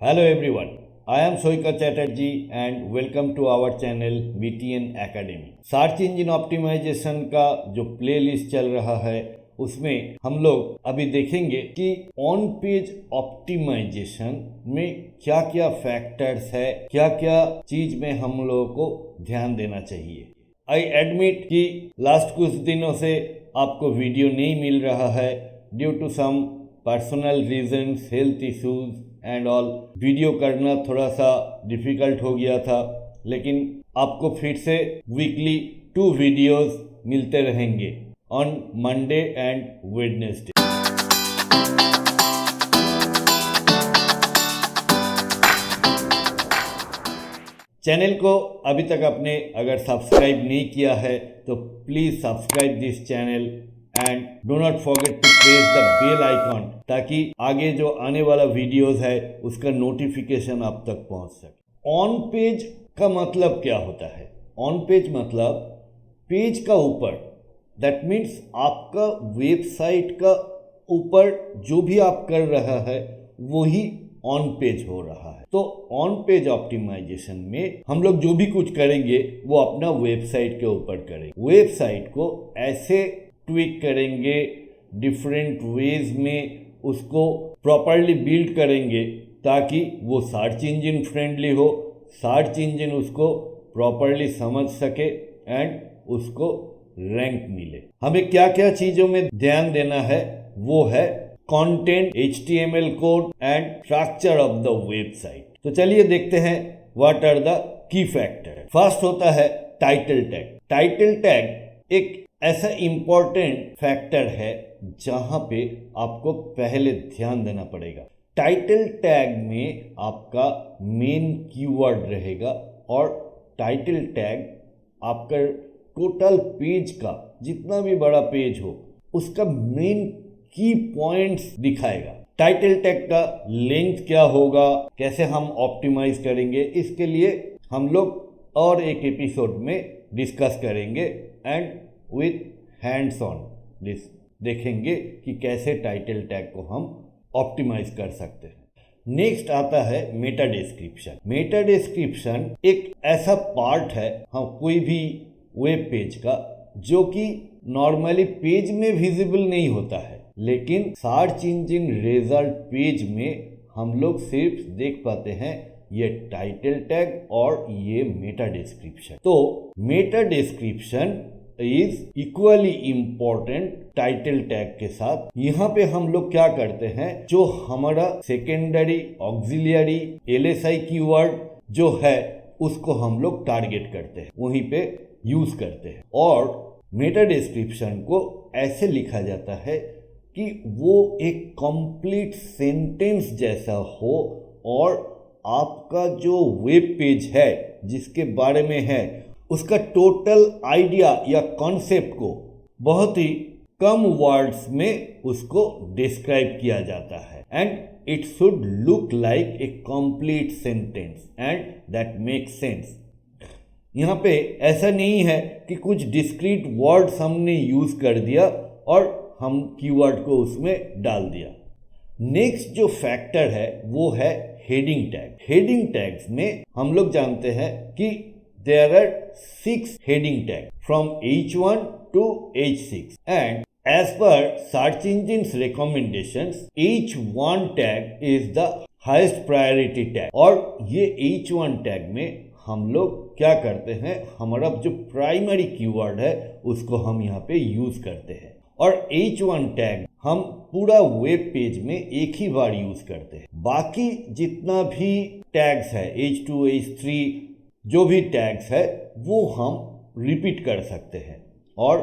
Hello everyone, I am Soika Chatterjee and welcome to our channel BTN Academy। Search engine optimization का जो playlist चल रहा है उसमें हम लोग अभी देखेंगे कि ऑन पेज ऑप्टिमाइजेशन में क्या क्या फैक्टर्स है, क्या क्या चीज में हम लोगों को ध्यान देना चाहिए। आई एडमिट कि लास्ट कुछ दिनों से आपको वीडियो नहीं मिल रहा है due to some personal reasons, health issues and all. Video करना थोड़ा सा डिफ़िकल्ट हो गया था, लेकिन आपको फिर से वीकली 2 वीडियोस मिलते रहेंगे on Monday and Wednesday. Channel को अभी तक आपने अगर सब्सक्राइब नहीं किया है तो please subscribe this channel and do not forget to press the bell icon, ताकि आगे जो आने वाला वीडियोस है उसका नोटिफिकेशन आप तक पहुंच सके। ऑन पेज का मतलब क्या होता है? ऑन पेज मतलब पेज का ऊपर, दैट मीन्स आपका वेबसाइट का ऊपर जो भी आप कर रहा है वही ऑन पेज हो रहा है। तो ऑन पेज ऑप्टिमाइजेशन में हम लोग जो भी कुछ करेंगे वो अपना वेबसाइट के ऊपर करेंगे। वेबसाइट को ऐसे ट्विक करेंगे, डिफरेंट वेज में उसको प्रॉपरली बिल्ड करेंगे ताकि वो सर्च इंजन फ्रेंडली हो, सर्च इंजन उसको प्रॉपरली समझ सके एंड उसको रैंक मिले। हमें क्या क्या चीज़ों में ध्यान देना है वो है content, HTML code and structure of the website. तो चलिए देखते हैं what are the key factor. First होता है टाइटल टैग। टाइटल टैग एक ऐसा इम्पोर्टेंट फैक्टर है जहां पे आपको पहले ध्यान देना पड़ेगा। टाइटल टैग में आपका मेन कीवर्ड रहेगा और टाइटल टैग आपका टोटल पेज का, जितना भी बड़ा पेज हो उसका मेन की पॉइंट्स दिखाएगा। टाइटल टैग का लेंथ क्या होगा, कैसे हम ऑप्टिमाइज करेंगे, इसके लिए हम लोग और एक एपिसोड में डिस्कस करेंगे and with hands on this देखेंगे कि कैसे टाइटल टैग को हम ऑप्टिमाइज कर सकते हैं। नेक्स्ट आता है मेटा डिस्क्रिप्शन। मेटा डिस्क्रिप्शन एक ऐसा पार्ट है कोई भी वेब पेज का जो कि नॉर्मली पेज में विजिबल नहीं होता है, लेकिन सर्च इंजन रिजल्ट पेज में हम लोग सिर्फ देख पाते हैं ये टाइटल टैग और ये मेटा डिस्क्रिप्शन। तो Meta description is equally important title tag के साथ। यहाँ पे हम लोग क्या करते हैं, जो हमारा सेकेंडरी, ऑक्सिलियरी, LSI कीवर्ड जो है उसको हम लोग टारगेट करते हैं, वहीं पे यूज करते हैं। और मेटा डिस्क्रिप्शन को ऐसे लिखा जाता है कि वो एक कंप्लीट सेंटेंस जैसा हो और आपका जो वेब पेज है जिसके बारे में है उसका टोटल आइडिया या कॉन्सेप्ट को बहुत ही कम वर्ड्स में उसको डिस्क्राइब किया जाता है and it should look like a complete sentence and that makes sense. यहाँ पे ऐसा नहीं है कि कुछ डिस्क्रीट वर्ड्स हमने यूज कर दिया और हम कीवर्ड को उसमें डाल दिया। नेक्स्ट जो फैक्टर है वो है हेडिंग टैग। हेडिंग टैग्स में हम लोग जानते हैं कि there are 6 heading tags from H1 to H6 and as per search engine's recommendations H1 tag is the highest priority tag। और ये H1 tag में हम लोग क्या करते हैं, हमारा जो प्राइमरी कीवर्ड है उसको हम यहाँ पे यूज करते हैं और H1 टैग हम पूरा वेब पेज में एक ही बार यूज करते हैं। बाकी जितना भी टैग्स है H2, H3 जो भी टैग्स है वो हम रिपीट कर सकते हैं और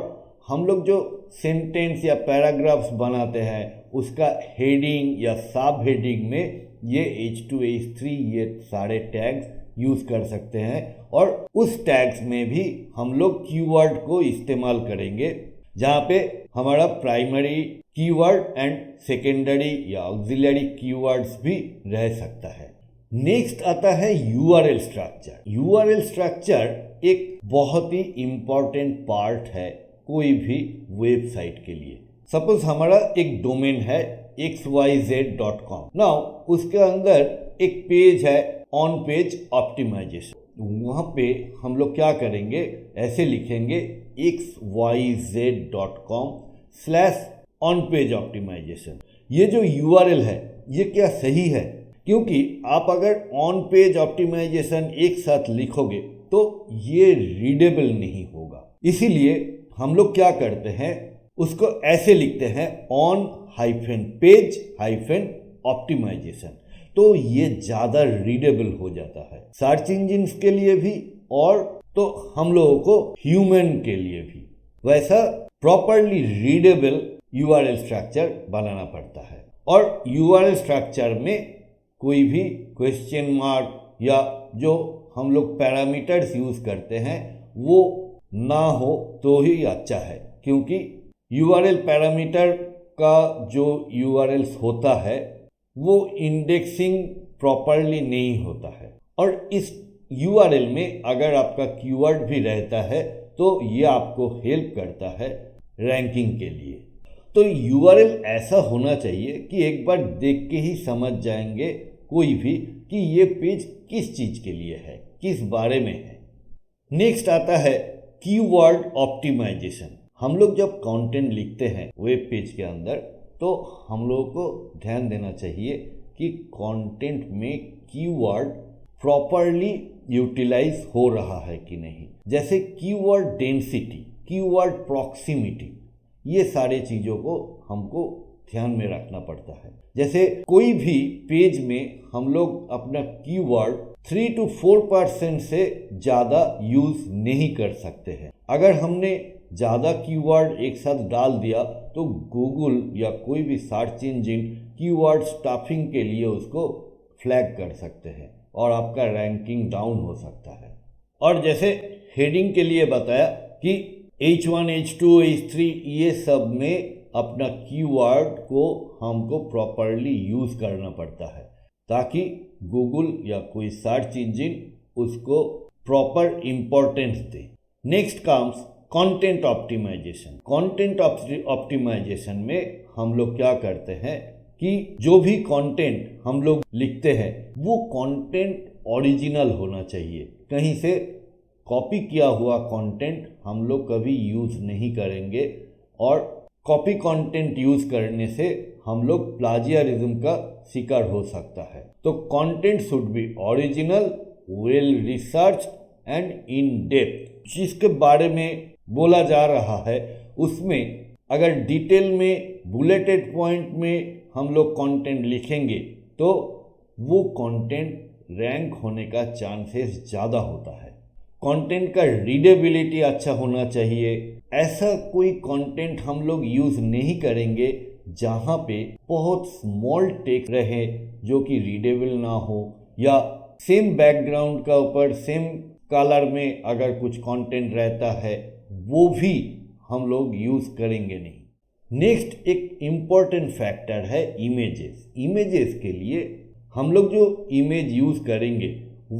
हम लोग जो सेंटेंस या पैराग्राफ्स बनाते हैं उसका हेडिंग या सब हेडिंग में ये H2, H3 ये सारे टैग्स यूज कर सकते हैं और उस टैग्स में भी हम लोग कीवर्ड को इस्तेमाल करेंगे जहाँ पे हमारा प्राइमरी कीवर्ड एंड सेकेंडरी या ऑक्सिलरी कीवर्ड्स भी रह सकता है। नेक्स्ट आता है URL स्ट्रक्चर। URL स्ट्रक्चर एक बहुत ही इम्पॉर्टेंट पार्ट है कोई भी वेबसाइट के लिए। सपोज हमारा एक डोमेन है xyz.com। नाउ उसके अंदर एक पेज है ऑन पेज ऑप्टिमाइजेशन। वहाँ पे हम लोग क्या करेंगे, ऐसे लिखेंगे xyz.com/on page optimization। ये जो URL है ये क्या सही है? क्योंकि आप अगर ऑन पेज ऑप्टिमाइजेशन एक साथ लिखोगे तो ये रीडेबल नहीं होगा। इसीलिए हम लोग क्या करते हैं, उसको ऐसे लिखते हैं on-page-optimization, तो ये ज़्यादा रीडेबल हो जाता है सर्च इंजिन के लिए भी और तो हम लोगों को ह्यूमन के लिए भी। वैसा प्रॉपरली रीडेबल URL स्ट्रक्चर बनाना पड़ता है और URL स्ट्रक्चर में कोई भी क्वेश्चन मार्क या जो हम लोग पैरामीटर्स यूज़ करते हैं वो ना हो तो ही अच्छा है, क्योंकि URL पैरामीटर का जो URLs होता है वो इंडेक्सिंग प्रॉपरली नहीं होता है और इस URL में अगर आपका कीवर्ड भी रहता है तो ये आपको हेल्प करता है रैंकिंग के लिए। तो URL ऐसा होना चाहिए कि एक बार देख के ही समझ जाएंगे कोई भी कि ये पेज किस चीज़ के लिए है, किस बारे में है। नेक्स्ट आता है कीवर्ड ऑप्टिमाइजेशन। हम लोग जब कंटेंट लिखते हैं वेब पेज के अंदर तो हम लोगों को ध्यान देना चाहिए कि कंटेंट में कीवर्ड प्रॉपरली यूटिलाइज हो रहा है कि नहीं। जैसे कीवर्ड डेंसिटी, कीवर्ड प्रॉक्सिमिटी, ये सारे चीज़ों को हमको ध्यान में रखना पड़ता है। जैसे कोई भी पेज में हम लोग अपना कीवर्ड 3 to 4% से ज़्यादा यूज़ नहीं कर सकते हैं। अगर हमने ज़्यादा कीवर्ड एक साथ डाल दिया तो गूगल या कोई भी सर्च इंजिन कीवर्ड स्टफिंग के लिए उसको फ्लैग कर सकते हैं और आपका रैंकिंग डाउन हो सकता है। और जैसे हेडिंग के लिए बताया कि H1, H2, H3 ये सब में अपना कीवर्ड को हमको प्रॉपरली यूज़ करना पड़ता है ताकि गूगल या कोई सर्च इंजिन उसको प्रॉपर इम्पोर्टेंस दे। Next comes content optimisation. Content optimisation में हम लोग क्या करते हैं कि जो भी कंटेंट हम लोग लिखते हैं वो कंटेंट ओरिजिनल होना चाहिए। कहीं से कॉपी किया हुआ कंटेंट हम लोग कभी यूज़ नहीं करेंगे और कॉपी कंटेंट यूज़ करने से हम लोग प्लाजियरिज्म का शिकार हो सकता है। तो content should be original, well research and in depth. जिसके बारे में बोला जा रहा है उसमें अगर डिटेल में बुलेटेड पॉइंट में हम लोग कंटेंट लिखेंगे तो वो कंटेंट रैंक होने का चांसेस ज़्यादा होता है। कंटेंट का रीडेबिलिटी अच्छा होना चाहिए। ऐसा कोई कंटेंट हम लोग यूज़ नहीं करेंगे जहाँ पे बहुत स्मॉल टेक्स्ट रहे जो कि रीडेबल ना हो, या सेम बैकग्राउंड का ऊपर सेम कलर में अगर कुछ कंटेंट रहता है वो भी हम लोग यूज़ करेंगे नहीं। नेक्स्ट एक इम्पॉर्टेंट फैक्टर है इमेजेस। इमेजेस के लिए हम लोग जो इमेज यूज़ करेंगे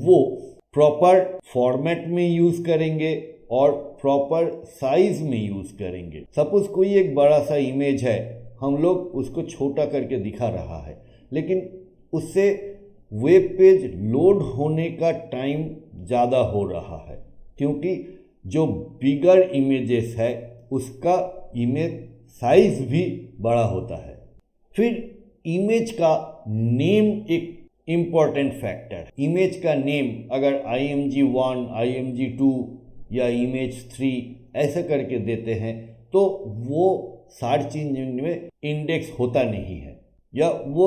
वो प्रॉपर फॉर्मेट में यूज़ करेंगे और प्रॉपर साइज में यूज़ करेंगे। सपोज कोई एक बड़ा सा इमेज है, हम लोग उसको छोटा करके दिखा रहा है, लेकिन उससे वेब पेज लोड होने का टाइम ज़्यादा हो रहा है क्योंकि जो बिगर इमेजेस है उसका इमेज साइज भी बड़ा होता है। फिर इमेज का नेम एक इम्पॉर्टेंट फैक्टर। इमेज का नेम अगर img1, img2 या image3 ऐसा करके देते हैं तो वो सर्च इंजन में इंडेक्स होता नहीं है या वो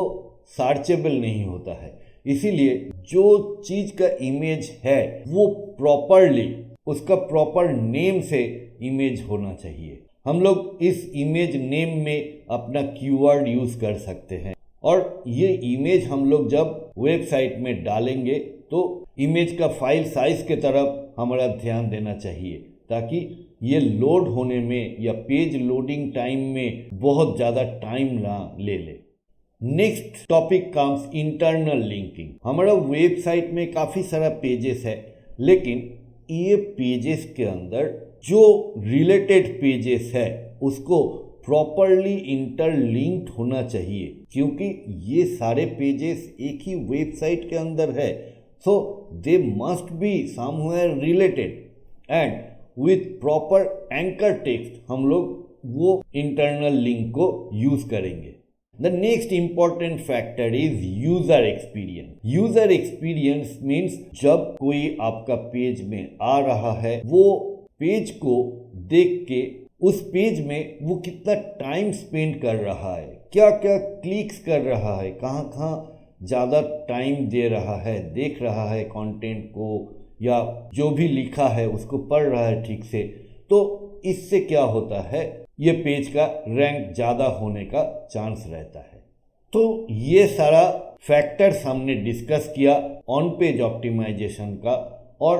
सर्चेबल नहीं होता है। इसीलिए जो चीज़ का इमेज है वो प्रॉपरली उसका प्रॉपर नेम से इमेज होना चाहिए। हम लोग इस इमेज नेम में अपना कीवर्ड यूज़ कर सकते हैं और ये इमेज हम लोग जब वेबसाइट में डालेंगे तो इमेज का फाइल साइज के तरफ हमारा ध्यान देना चाहिए ताकि ये लोड होने में या पेज लोडिंग टाइम में बहुत ज़्यादा टाइम ना ले ले। Next topic comes internal linking. हमारा वेबसाइट में काफ़ी सारा पेजेस है, लेकिन ये पेजेस के अंदर जो रिलेटेड पेजेस है उसको प्रॉपरली इंटरलिंक्ड होना चाहिए, क्योंकि ये सारे पेजेस एक ही वेबसाइट के अंदर है, so they must be somewhere related and with proper anchor text हम लोग वो इंटरनल लिंक को यूज करेंगे। The next important factor is user experience. User experience means जब कोई आपका पेज में आ रहा है, वो पेज को देख के उस पेज में वो कितना टाइम स्पेंड कर रहा है, क्या क्या क्लिक्स कर रहा है, कहाँ कहाँ ज़्यादा टाइम दे रहा है, देख रहा है कंटेंट को या जो भी लिखा है उसको पढ़ रहा है ठीक से, तो इससे क्या होता है, ये पेज का रैंक ज़्यादा होने का चांस रहता है। तो ये सारा फैक्टर्स हमने डिस्कस किया ऑन पेज ऑप्टिमाइजेशन का, और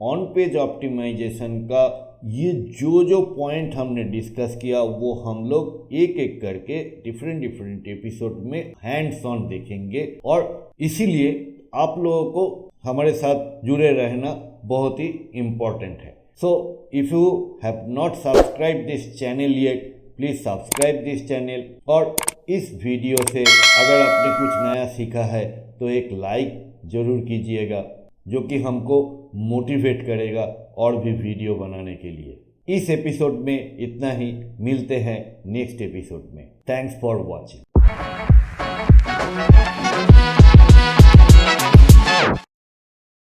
ऑन पेज ऑप्टिमाइजेशन का ये जो पॉइंट हमने डिस्कस किया वो हम लोग एक एक करके डिफरेंट एपिसोड में हैंड्स ऑन देखेंगे, और इसीलिए आप लोगों को हमारे साथ जुड़े रहना बहुत ही इम्पोर्टेंट है। So if you have not subscribed this channel yet, please subscribe this channel, और इस वीडियो से अगर आपने कुछ नया सीखा है तो एक लाइक ज़रूर कीजिएगा, जो कि हमको मोटिवेट करेगा और भी वीडियो बनाने के लिए। इस एपिसोड में इतना ही, मिलते हैं नेक्स्ट एपिसोड में। Thanks for watching.